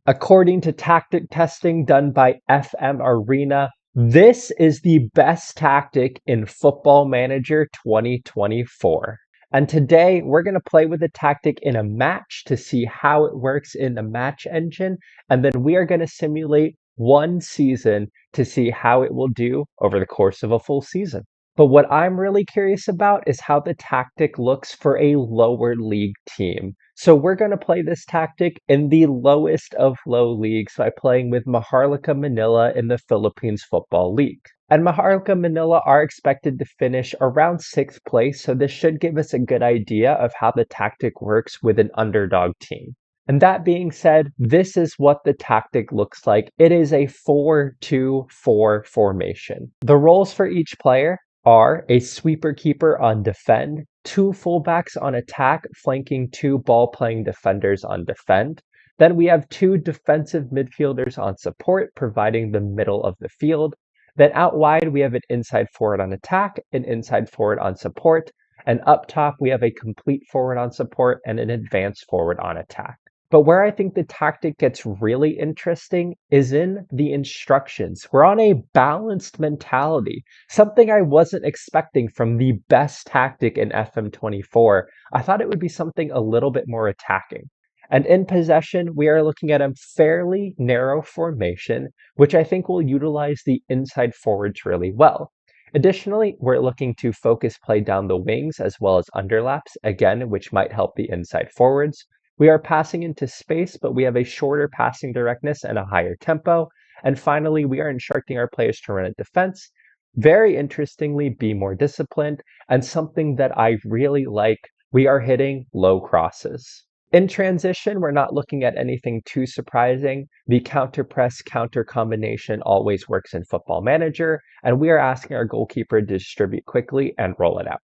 According to tactic testing done by FM Arena, this is the best tactic in Football Manager 2024. And today we're going to play with the tactic in a match to see how it works in the match engine. And then we are going to simulate one season to see how it will do over the course of a full season. But what I'm really curious about is how the tactic looks for a lower league team. So we're going to play this tactic in the lowest of low leagues by playing with Makarlika Manila in the Philippines Football League. And Makarlika Manila are expected to finish around 6th place, so this should give us a good idea of how the tactic works with an underdog team. And that being said, this is what the tactic looks like. It is a 4-2-4 formation. The roles for each player are a sweeper keeper on defend, 2 fullbacks on attack, flanking 2 ball-playing defenders on defend. Then we have 2 defensive midfielders on support, providing the middle of the field. Then out wide, we have an inside forward on attack, an inside forward on support, and up top, we have a complete forward on support and an advanced forward on attack. But where I think the tactic gets really interesting is in the instructions. We're on a balanced mentality, something I wasn't expecting from the best tactic in FM24. I thought it would be something a little bit more attacking. And in possession, we are looking at a fairly narrow formation, which I think will utilize the inside forwards really well. Additionally, we're looking to focus play down the wings as well as underlaps, again, which might help the inside forwards. We are passing into space, but we have a shorter passing directness and a higher tempo. And finally, we are instructing our players to run a defense. Very interestingly, be more disciplined, and something that I really like, we are hitting low crosses. In transition, we're not looking at anything too surprising. The counter press, counter combination always works in Football Manager, and we are asking our goalkeeper to distribute quickly and roll it out.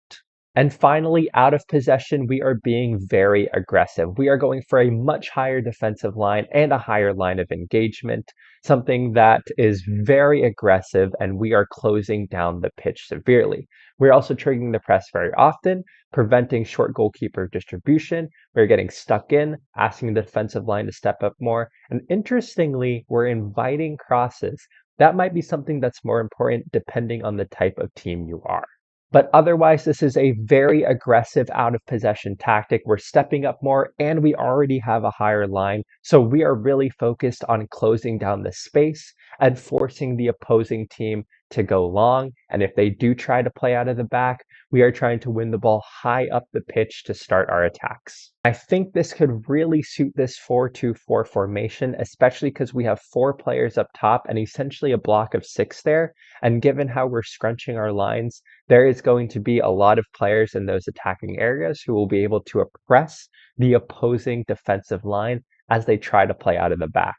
And finally, out of possession, we are being very aggressive. We are going for a much higher defensive line and a higher line of engagement, something that is very aggressive, and we are closing down the pitch severely. We're also triggering the press very often, preventing short goalkeeper distribution. We're getting stuck in, asking the defensive line to step up more. And interestingly, we're inviting crosses. That might be something that's more important depending on the type of team you are. But otherwise, this is a very aggressive out of possession tactic. We're stepping up more and we already have a higher line. So we are really focused on closing down the space and forcing the opposing team to go long. And if they do try to play out of the back, we are trying to win the ball high up the pitch to start our attacks. I think this could really suit this 4-2-4 formation, especially because we have 4 players up top and essentially a block of 6 there. And given how we're scrunching our lines, there is going to be a lot of players in those attacking areas who will be able to oppress the opposing defensive line as they try to play out of the back.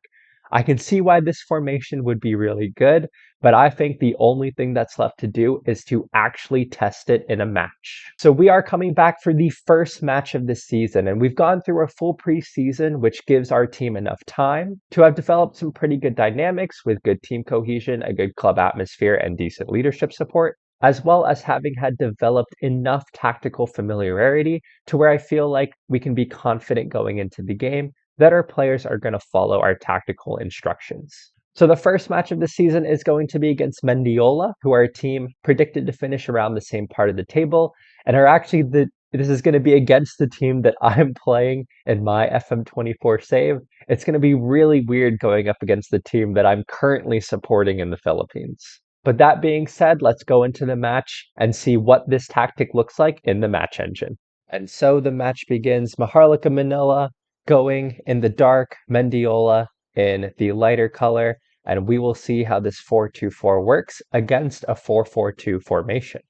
I can see why this formation would be really good, but I think the only thing that's left to do is to actually test it in a match. So we are coming back for the first match of the season, and we've gone through a full preseason, which gives our team enough time to have developed some pretty good dynamics with good team cohesion, a good club atmosphere, and decent leadership support, as well as having had developed enough tactical familiarity to where I feel like we can be confident going into the game that our players are going to follow our tactical instructions. So the first match of the season is going to be against Mendiola, who are a team predicted to finish around the same part of the table, and are actually this is going to be against the team that I'm playing in my FM24 save. It's going to be really weird going up against the team that I'm currently supporting in the Philippines. But that being said, let's go into the match and see what this tactic looks like in the match engine. And so the match begins. Makarlika Manila going in the dark, Mendiola in the lighter color, and we will see how this 4-2-4 works against a 4-4-2 formation.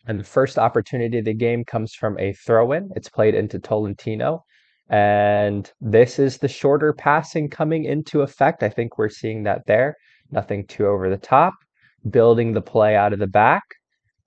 And the first opportunity of the game comes from a throw-in. It's played into Tolentino, and this is the shorter passing coming into effect. I think we're seeing that there. Nothing too over the top. Building the play out of the back.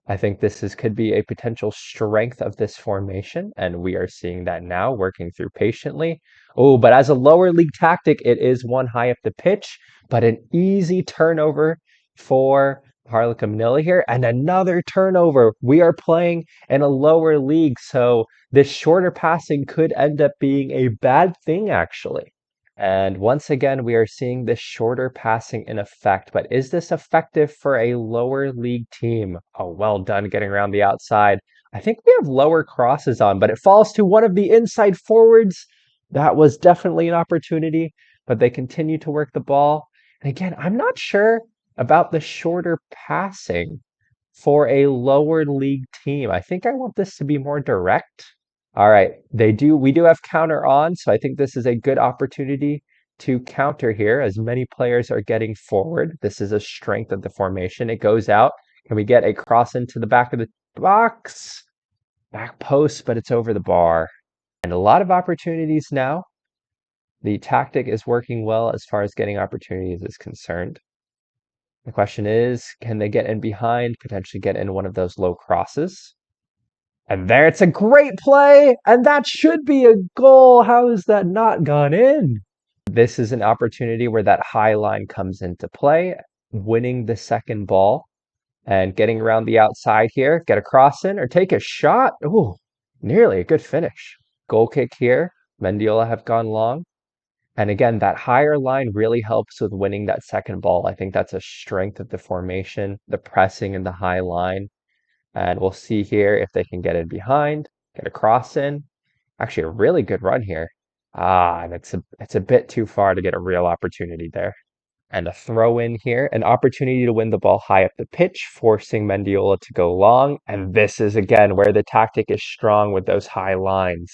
I think could be a potential strength of this formation, and we are seeing that now working through patiently. Oh, but as a lower league tactic, it is one high up the pitch, but an easy turnover for Makarlika Manila here, and another turnover. We are playing in a lower league, so this shorter passing could end up being a bad thing, actually. And once again, we are seeing this shorter passing in effect. But is this effective for a lower league team? Oh, well done getting around the outside. I think we have lower crosses on, but it falls to one of the inside forwards. That was definitely an opportunity, but they continue to work the ball. And again, I'm not sure about the shorter passing for a lower league team. I think I want this to be more direct. All right, we do have counter on, so I think this is a good opportunity to counter here as many players are getting forward. This is a strength of the formation. It goes out. Can we get a cross into the back of the box? Back post, but it's over the bar. And a lot of opportunities now. The tactic is working well as far as getting opportunities is concerned. The question is, can they get in behind, potentially get in one of those low crosses? And there, it's a great play, and that should be a goal. How has that not gone in? This is an opportunity where that high line comes into play, winning the second ball and getting around the outside here. Get a cross in or take a shot. Ooh, nearly a good finish. Goal kick here. Mendiola have gone long. And again, that higher line really helps with winning that second ball. I think that's a strength of the formation, the pressing and the high line. And we'll see here if they can get in behind, get a cross in. Actually, a really good run here. And it's a bit too far to get a real opportunity there. And a throw in here, an opportunity to win the ball high up the pitch, forcing Mendiola to go long. And this is again where the tactic is strong with those high lines.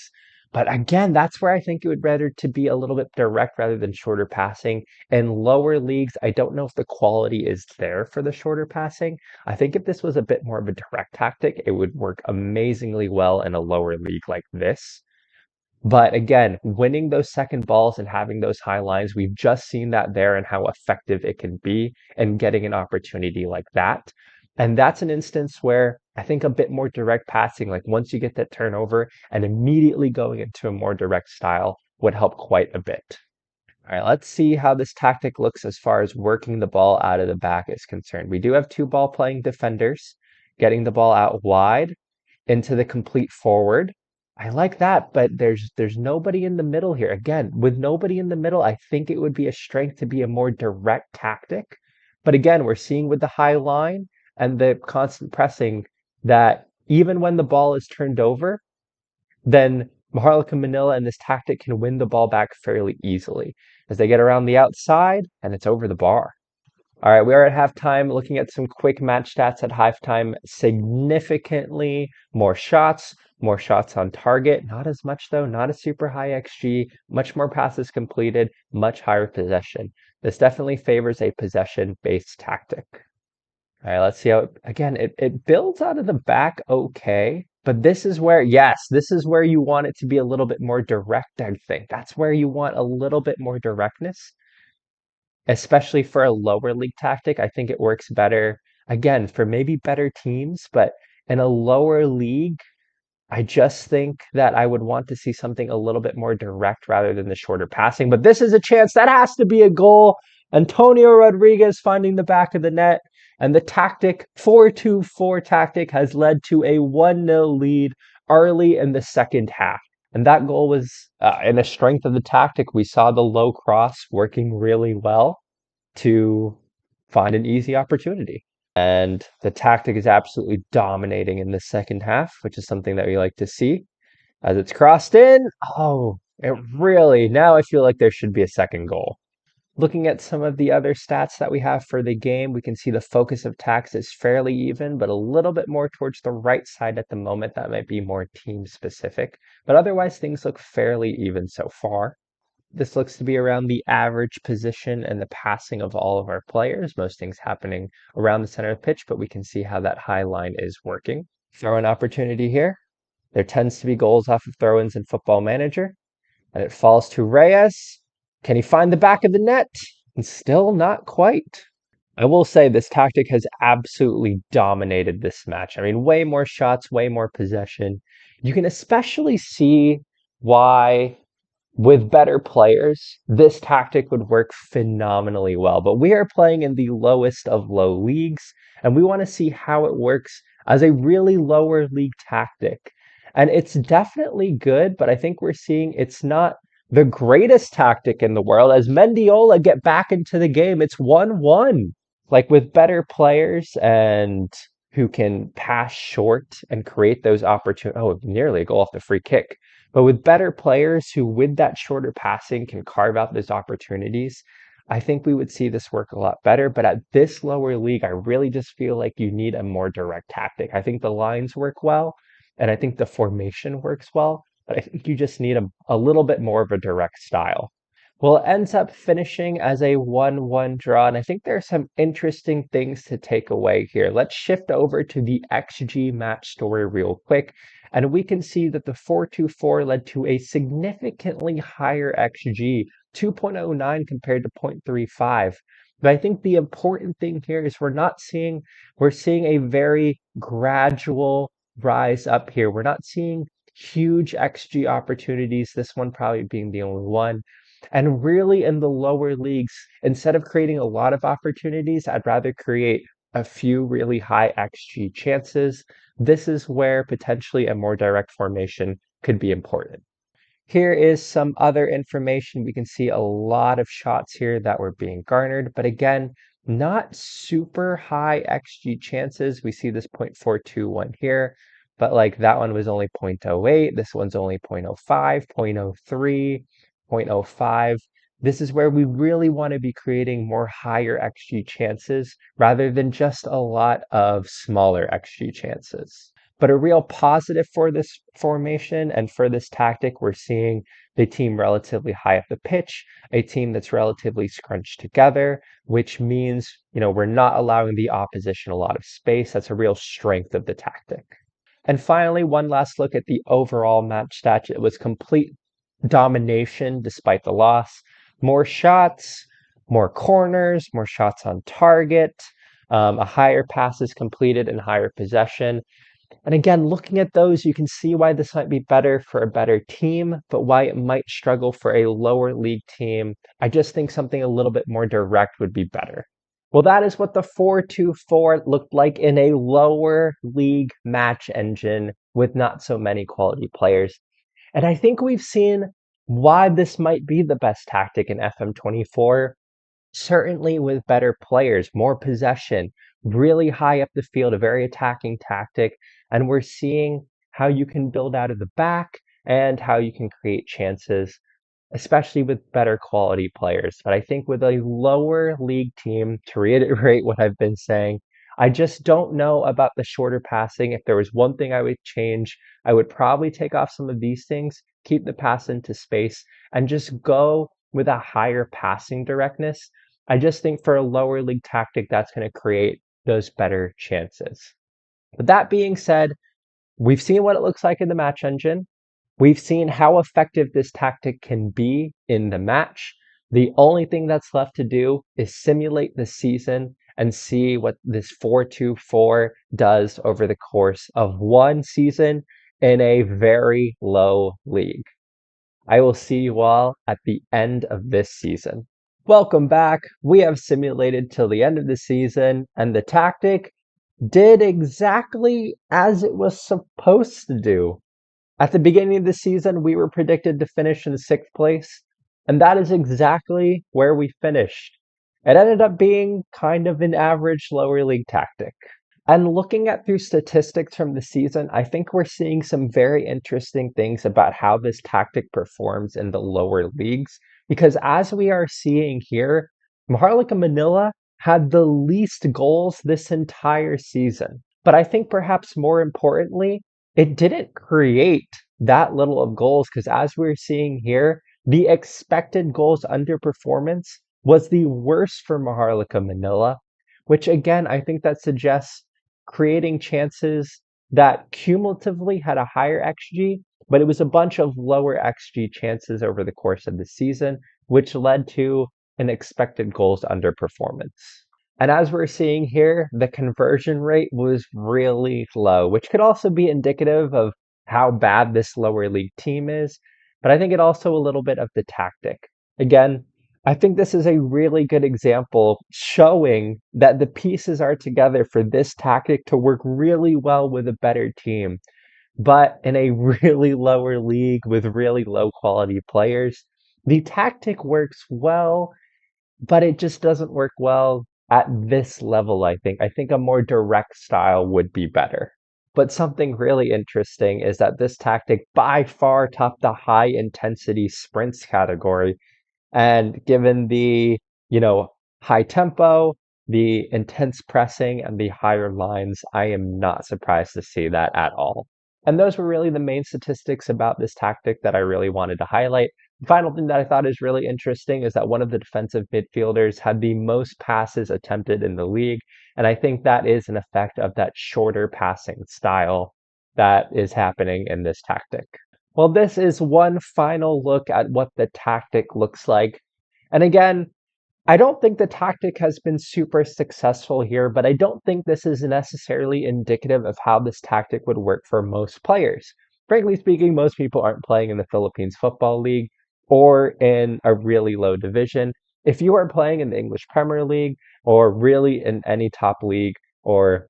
But again, that's where I think it would rather to be a little bit direct rather than shorter passing. In lower leagues, I don't know if the quality is there for the shorter passing. I think if this was a bit more of a direct tactic, it would work amazingly well in a lower league like this. But again, winning those second balls and having those high lines, we've just seen that there and how effective it can be in getting an opportunity like that. And that's an instance where I think a bit more direct passing, like once you get that turnover and immediately going into a more direct style would help quite a bit. All right, let's see how this tactic looks as far as working the ball out of the back is concerned. We do have two ball playing defenders, getting the ball out wide into the complete forward. I like that, but there's nobody in the middle here. Again, with nobody in the middle, I think it would be a strength to be a more direct tactic. But again, we're seeing with the high line and the constant pressing that even when the ball is turned over, then Makarlika Manila and this tactic can win the ball back fairly easily as they get around the outside and it's over the bar. All right, we are at halftime looking at some quick match stats at halftime. Significantly more shots on target. Not as much though, not a super high XG, much more passes completed, much higher possession. This definitely favors a possession-based tactic. All right, let's see how, again, it builds out of the back okay, but this is where, yes, this is where you want it to be a little bit more direct, I think. That's where you want a little bit more directness, especially for a lower league tactic. I think it works better, again, for maybe better teams, but in a lower league, I just think that I would want to see something a little bit more direct rather than the shorter passing. But this is a chance that has to be a goal. Antonio Rodriguez finding the back of the net. And the tactic, 4-2-4 tactic, has led to a 1-0 lead early in the second half. And that goal was in the strength of the tactic. We saw the low cross working really well to find an easy opportunity. And the tactic is absolutely dominating in the second half, which is something that we like to see. As it's crossed in, oh, it really, now I feel like there should be a second goal. Looking at some of the other stats that we have for the game, we can see the focus of attacks is fairly even, but a little bit more towards the right side at the moment. That might be more team specific, but otherwise things look fairly even so far. This looks to be around the average position and the passing of all of our players. Most things happening around the center of the pitch, but we can see how that high line is working. Throw-in opportunity here. There tends to be goals off of throw-ins in Football Manager. And it falls to Reyes. Can he find the back of the net? And still not quite. I will say this tactic has absolutely dominated this match. I mean, way more shots, way more possession. You can especially see why with better players, this tactic would work phenomenally well. But we are playing in the lowest of low leagues, and we want to see how it works as a really lower league tactic. And it's definitely good, but I think we're seeing it's not the greatest tactic in the world as Mendiola get back into the game. It's 1-1. Like with better players and who can pass short and create those opportunities. Oh, nearly a goal off the free kick. But with better players who, with that shorter passing, can carve out those opportunities, I think we would see this work a lot better. But at this lower league, I really just feel like you need a more direct tactic. I think the lines work well, and I think the formation works well, but I think you just need a little bit more of a direct style. Well, it ends up finishing as a 1-1 draw, and I think there are some interesting things to take away here. Let's shift over to the XG match story real quick, and we can see that the 4-2-4 led to a significantly higher XG, 2.09 compared to 0.35. But I think the important thing here is we're seeing a very gradual rise up here. We're not seeing huge XG opportunities, this one probably being the only one. And really, in the lower leagues, instead of creating a lot of opportunities, I'd rather create a few really high XG chances. This is where potentially a more direct formation could be important. Here is some other information. We can see a lot of shots here that were being garnered, but again, not super high XG chances. We see this 0.421 here, but like that one was only 0.08. This one's only 0.05, 0.03, 0.05. This is where we really want to be creating more higher XG chances rather than just a lot of smaller XG chances. But a real positive for this formation and for this tactic, we're seeing the team relatively high up the pitch, a team that's relatively scrunched together, which means, we're not allowing the opposition a lot of space. That's a real strength of the tactic. And finally, one last look at the overall match stats. It was complete domination despite the loss. More shots, more corners, more shots on target, a higher passes completed and higher possession. And again, looking at those, you can see why this might be better for a better team, but why it might struggle for a lower league team. I just think something a little bit more direct would be better. Well, that is what the 4-2-4 looked like in a lower league match engine with not so many quality players. And I think we've seen why this might be the best tactic in FM24. Certainly with better players, more possession, really high up the field, a very attacking tactic. And we're seeing how you can build out of the back and how you can create chances, especially with better quality players. But I think with a lower league team, to reiterate what I've been saying, I just don't know about the shorter passing. If there was one thing I would change, I would probably take off some of these things, keep the pass into space, and just go with a higher passing directness. I just think for a lower league tactic, that's going to create those better chances. But that being said, we've seen what it looks like in the match engine. We've seen how effective this tactic can be in the match. The only thing that's left to do is simulate the season and see what this 4-2-4 does over the course of one season in a very low league. I will see you all at the end of this season. Welcome back. We have simulated till the end of the season, and the tactic did exactly as it was supposed to do. At the beginning of the season, we were predicted to finish in 6th place, and that is exactly where we finished. It ended up being kind of an average lower league tactic. And looking at through statistics from the season, I think we're seeing some very interesting things about how this tactic performs in the lower leagues. Because as we are seeing here, Makarlika Manila had the least goals this entire season. But I think perhaps more importantly, it didn't create that little of goals because as we're seeing here, the expected goals underperformance was the worst for Makarlika Manila, which again, I think that suggests creating chances that cumulatively had a higher XG, but it was a bunch of lower XG chances over the course of the season, which led to an expected goals underperformance. And as we're seeing here, the conversion rate was really low, which could also be indicative of how bad this lower league team is, but I think it also a little bit of the tactic. Again, I think this is a really good example showing that the pieces are together for this tactic to work really well with a better team. But in a really lower league with really low quality players, The tactic works well, but it just doesn't work well at this level, I think. I think a more direct style would be better. But something really interesting is that this tactic by far topped the high intensity sprints category. And given the, you know, high tempo, the intense pressing, and the higher lines, I am not surprised to see that at all. And those were really the main statistics about this tactic that I really wanted to highlight. The final thing that I thought is really interesting is that one of the defensive midfielders had the most passes attempted in the league. And I think that is an effect of that shorter passing style that is happening in this tactic. Well, this is one final look at what the tactic looks like. And again, I don't think the tactic has been super successful here, but I don't think this is necessarily indicative of how this tactic would work for most players. Frankly speaking, most people aren't playing in the Philippines Football League or in a really low division. If you are playing in the English Premier League or really in any top league or,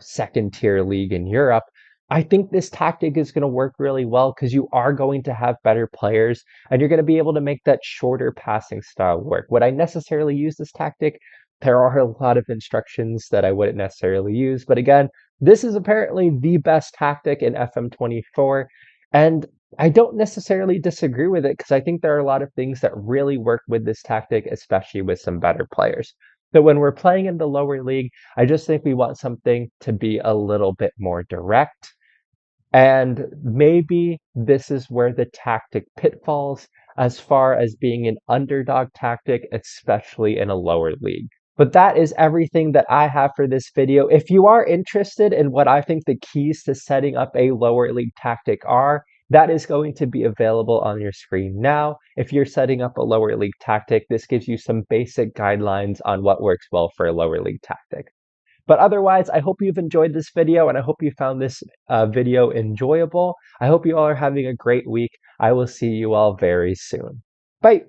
second tier league in Europe, I think this tactic is going to work really well because you are going to have better players and you're going to be able to make that shorter passing style work. Would I necessarily use this tactic? There are a lot of instructions that I wouldn't necessarily use, but again, this is apparently the best tactic in FM24, and I don't necessarily disagree with it because I think there are a lot of things that really work with this tactic, especially with some better players. But when we're playing in the lower league, I just think we want something to be a little bit more direct, and maybe this is where the tactic pitfalls as far as being an underdog tactic, especially in a lower league. But that is everything that I have for this video. If you are interested in what I think the keys to setting up a lower league tactic are, that is going to be available on your screen now. If you're setting up a lower league tactic, this gives you some basic guidelines on what works well for a lower league tactic. But otherwise, I hope you've enjoyed this video and I hope you found this video enjoyable. I hope you all are having a great week. I will see you all very soon. Bye.